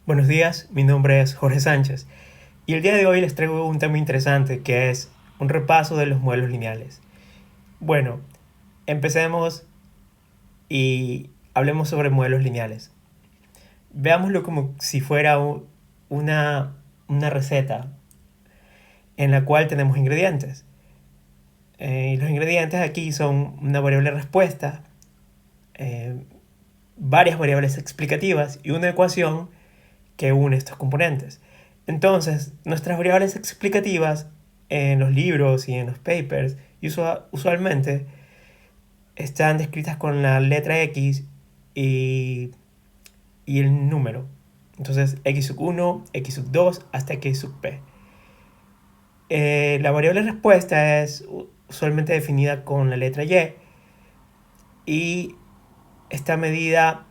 Buenos días, mi nombre es Jorge Sánchez y el día de hoy les traigo un tema interesante que es un repaso de los modelos lineales. Bueno, empecemos y hablemos sobre modelos lineales. Veámoslo como si fuera una, una receta en la cual tenemos ingredientes. Y los ingredientes aquí son una variable respuesta, eh, varias variables explicativas y una ecuación que une estos componentes. Entonces, nuestras variables explicativas en los libros y en los papers usualmente están descritas con la letra X y, y el número. Entonces, x sub 1, x sub 2 hasta x sub p. La variable respuesta es usualmente definida con la letra y está medida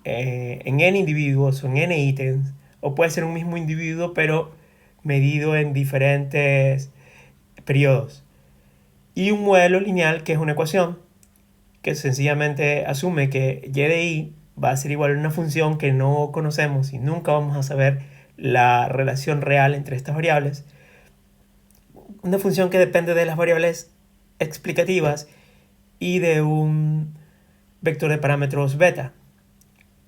en n individuos o en n ítems, o puede ser un mismo individuo pero medido en diferentes periodos. Y un modelo lineal que es una ecuación que sencillamente asume que y de i va a ser igual a una función que no conocemos y nunca vamos a saber la relación real entre estas variables. Una función que depende de las variables explicativas y de un vector de parámetros beta.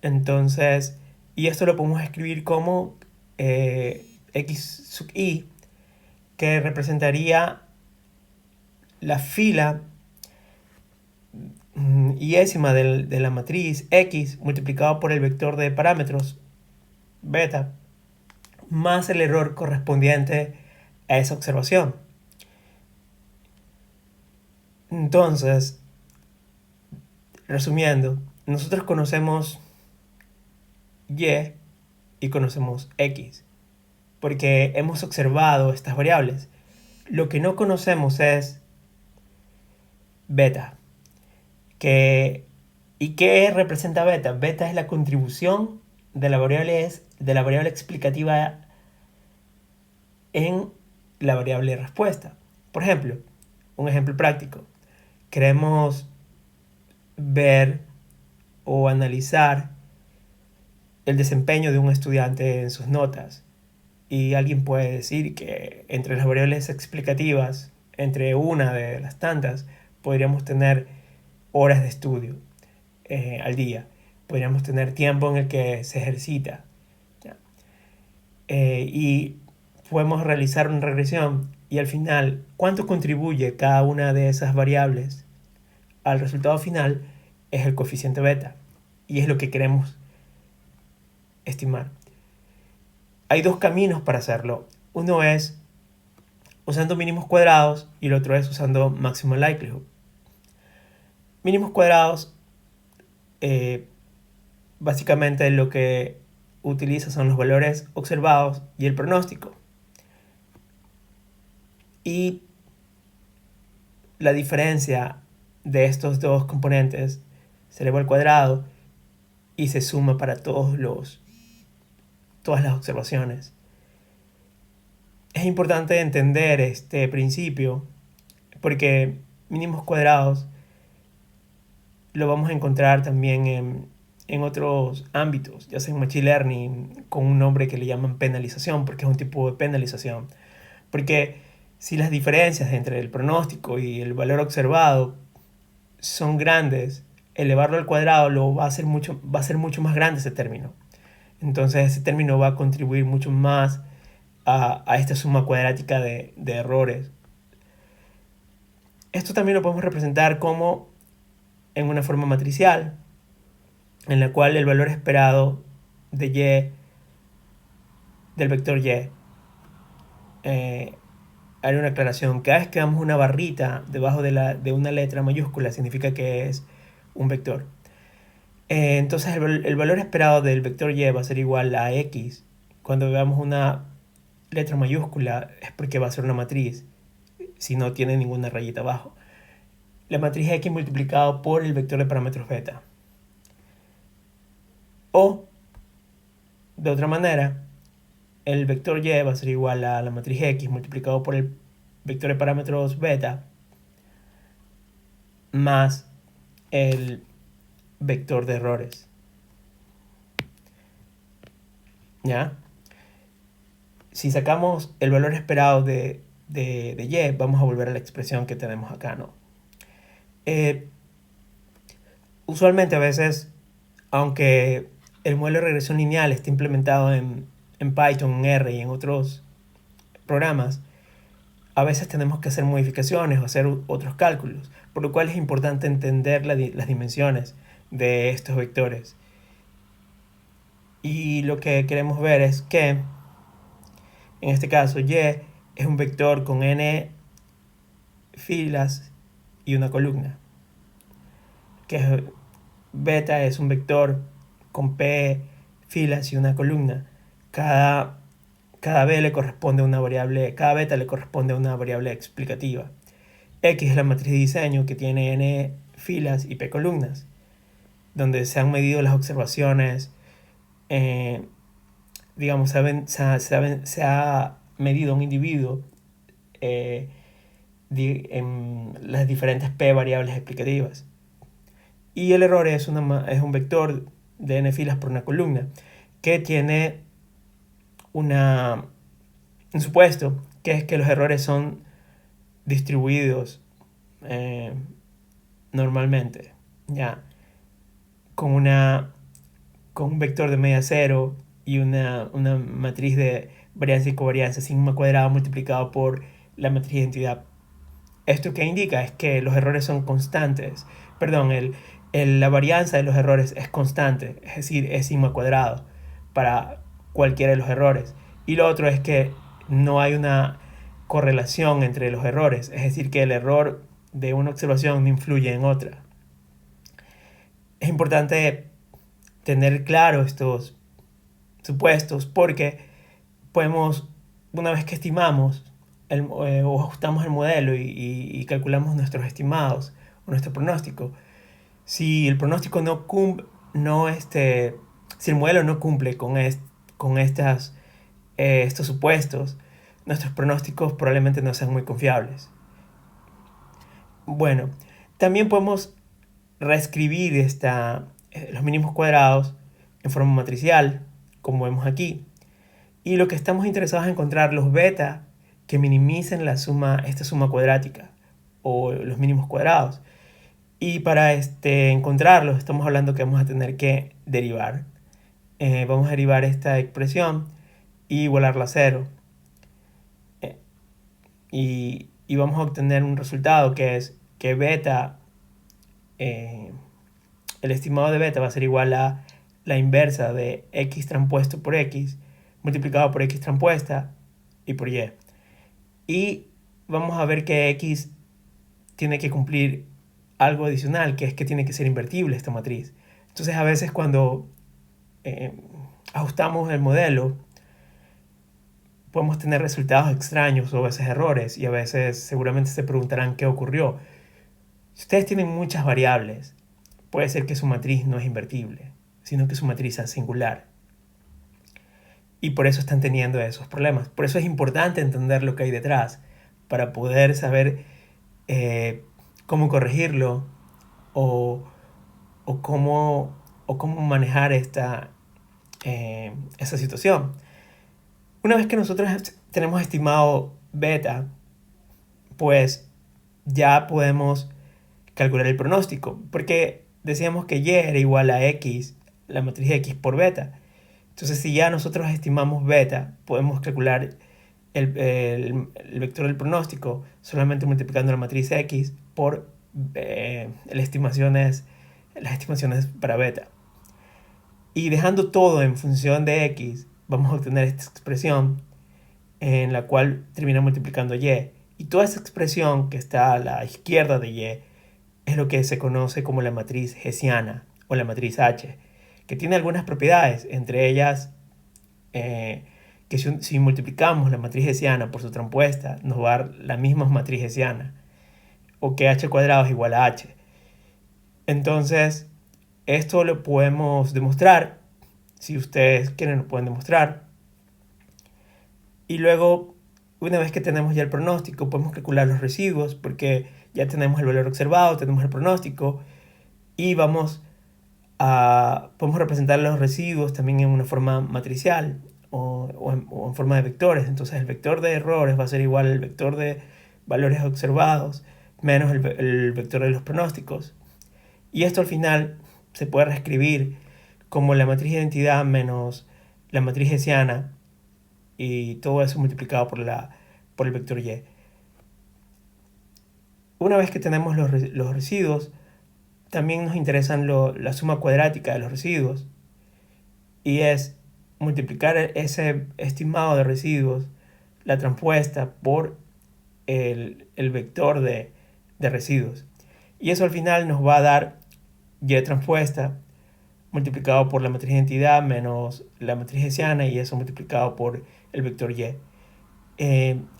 Entonces, y esto lo podemos escribir como x sub i, que representaría la fila iésima de la matriz x multiplicado por el vector de parámetros beta más el error correspondiente a esa observación. Entonces, resumiendo, nosotros conocemos y y conocemos x porque hemos observado estas variables. Lo que no conocemos es beta. Que, ¿Y qué representa beta? Beta es la contribución de la variable explicativa en la variable respuesta. Por ejemplo, un ejemplo práctico. Queremos ver o analizar el desempeño de un estudiante en sus notas. Y alguien puede decir que entre las variables explicativas, entre una de las tantas, podríamos tener horas de estudio al día. Podríamos tener tiempo en el que se ejercita. Y podemos realizar una regresión y al final, ¿cuánto contribuye cada una de esas variables al resultado final? Es el coeficiente beta y es lo que queremos estimar. Hay dos caminos para hacerlo. Uno es usando mínimos cuadrados y el otro es usando maximum likelihood. Mínimos cuadrados eh, básicamente lo que utiliza son los valores observados y el pronóstico. Y la diferencia de estos dos componentes se eleva al cuadrado y se suma para todas las observaciones. Es importante entender este principio porque mínimos cuadrados lo vamos a encontrar también en otros ámbitos, ya sea en Machine Learning, con un nombre que le llaman penalización, porque es un tipo de penalización. Porque si las diferencias entre el pronóstico y el valor observado son grandes, elevarlo al cuadrado va a ser mucho más grande ese término. Entonces ese término va a contribuir mucho más a esta suma cuadrática de errores. Esto también lo podemos representar como en una forma matricial, en la cual el valor esperado de y del vector y haré una aclaración. Cada vez que damos una barrita debajo de una letra mayúscula significa que es un vector. Entonces el valor esperado del vector y va a ser igual a x. Cuando veamos una letra mayúscula es porque va a ser una matriz, si no tiene ninguna rayita abajo. La matriz x multiplicado por el vector de parámetros beta. O, de otra manera, el vector y va a ser igual a la matriz x multiplicado por el vector de parámetros beta más el vector de errores. ¿ya? Si sacamos el valor esperado de y, vamos a volver a la expresión que tenemos acá, ¿no? Eh, Usualmente a veces, aunque el modelo de regresión lineal esté implementado en Python, en R y en otros programas, a veces tenemos que hacer modificaciones o hacer otros cálculos, por lo cual es importante entender las dimensiones de estos vectores. Y lo que queremos ver es que, en este caso, y es un vector con n filas y una columna, que beta es un vector con p filas y una columna. Cada b le corresponde a una variable, cada beta le corresponde a una variable explicativa. X es la matriz de diseño que tiene n filas y p columnas, donde se han medido las observaciones, digamos, se ha medido un individuo en las diferentes p variables explicativas. Y el error es un vector de n filas por una columna que tiene un supuesto, que es que los errores son distribuidos normalmente, ya, con un vector de media cero y una matriz de varianza y covarianza sigma cuadrado multiplicado por la matriz de identidad. ¿Esto qué indica? Es que los errores son constantes. Perdón, la varianza de los errores es constante, es decir, es sigma cuadrado para cualquiera de los errores. Y lo otro es que no hay una correlación entre los errores, es decir, que el error de una observación no influye en otra. Es importante tener claro estos supuestos porque podemos, una vez que estimamos o ajustamos el modelo y calculamos nuestros estimados o nuestro pronóstico, si el pronóstico no cumple, si el modelo no cumple con estos supuestos, nuestros pronósticos probablemente no sean muy confiables. Bueno, también podemos reescribir los mínimos cuadrados en forma matricial, como vemos aquí. Y lo que estamos interesados en encontrar los beta que minimicen esta suma cuadrática o los mínimos cuadrados. Y para encontrarlos estamos hablando que vamos a tener que derivar. Vamos a derivar esta expresión y igualarla a cero. Y vamos a obtener un resultado que es que beta, el estimado de beta va a ser igual a la inversa de x transpuesto por x multiplicado por x transpuesta y por y. Y vamos a ver que x tiene que cumplir algo adicional, que es que tiene que ser invertible esta matriz. Entonces a veces cuando ajustamos el modelo, podemos tener resultados extraños o a veces errores, y a veces seguramente se preguntarán qué ocurrió. Si ustedes tienen muchas variables, puede ser que su matriz no es invertible, sino que su matriz es singular. Y por eso están teniendo esos problemas. Por eso es importante entender lo que hay detrás, para poder saber cómo corregirlo o cómo manejar esa situación. Una vez que nosotros tenemos estimado beta, pues ya podemos calcular el pronóstico, porque decíamos que y era igual a x, la matriz de x por beta. Entonces, si ya nosotros estimamos beta, podemos calcular el vector del pronóstico solamente multiplicando la matriz x por las estimaciones para beta. Y dejando todo en función de x, vamos a obtener esta expresión en la cual termina multiplicando y. Y toda esa expresión que está a la izquierda de y es lo que se conoce como la matriz hessiana o la matriz H, que tiene algunas propiedades, entre ellas que si multiplicamos la matriz hessiana por su transpuesta, nos va a dar la misma matriz hessiana, o que h cuadrado es igual a h. Entonces, esto lo podemos demostrar, si ustedes quieren lo pueden demostrar. Y luego, una vez que tenemos ya el pronóstico, podemos calcular los residuos, porque ya tenemos el valor observado, tenemos el pronóstico, y podemos representar los residuos también en una forma matricial, o en forma de vectores. Entonces el vector de errores va a ser igual al vector de valores observados menos el vector de los pronósticos. Y esto al final se puede reescribir como la matriz de identidad menos la matriz hessiana y todo eso multiplicado por el vector y. Una vez que tenemos los residuos, también nos interesan la suma cuadrática de los residuos y es multiplicar ese estimado de residuos, la transpuesta por el vector de residuos. Y eso al final nos va a dar y transpuesta multiplicado por la matriz de identidad menos la matriz hessiana y eso multiplicado por el vector y.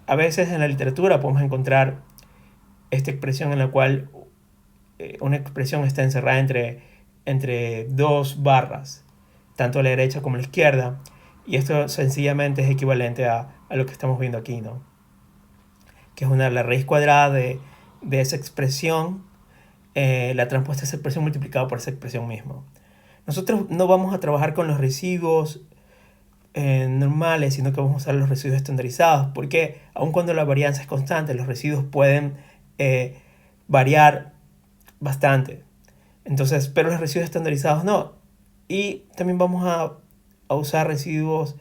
A veces en la literatura podemos encontrar esta expresión en la cual una expresión está encerrada entre dos barras, tanto a la derecha como a la izquierda, y esto sencillamente es equivalente a lo que estamos viendo aquí, ¿no? Que es la raíz cuadrada de esa expresión, la transpuesta de esa expresión multiplicada por esa expresión misma. Nosotros no vamos a trabajar con los residuos normales, sino que vamos a usar los residuos estandarizados, porque aun cuando la varianza es constante, los residuos pueden variar bastante. Entonces, pero los residuos estandarizados no. Y también vamos a usar residuos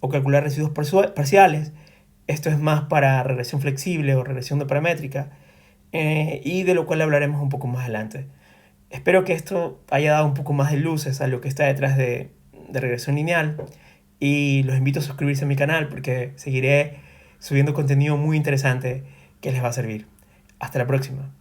o calcular residuos parciales. Esto es más para regresión flexible o regresión de paramétrica, y de lo cual hablaremos un poco más adelante. Espero que esto haya dado un poco más de luces a lo que está detrás de regresión lineal y los invito a suscribirse a mi canal porque seguiré subiendo contenido muy interesante que les va a servir. Hasta la próxima.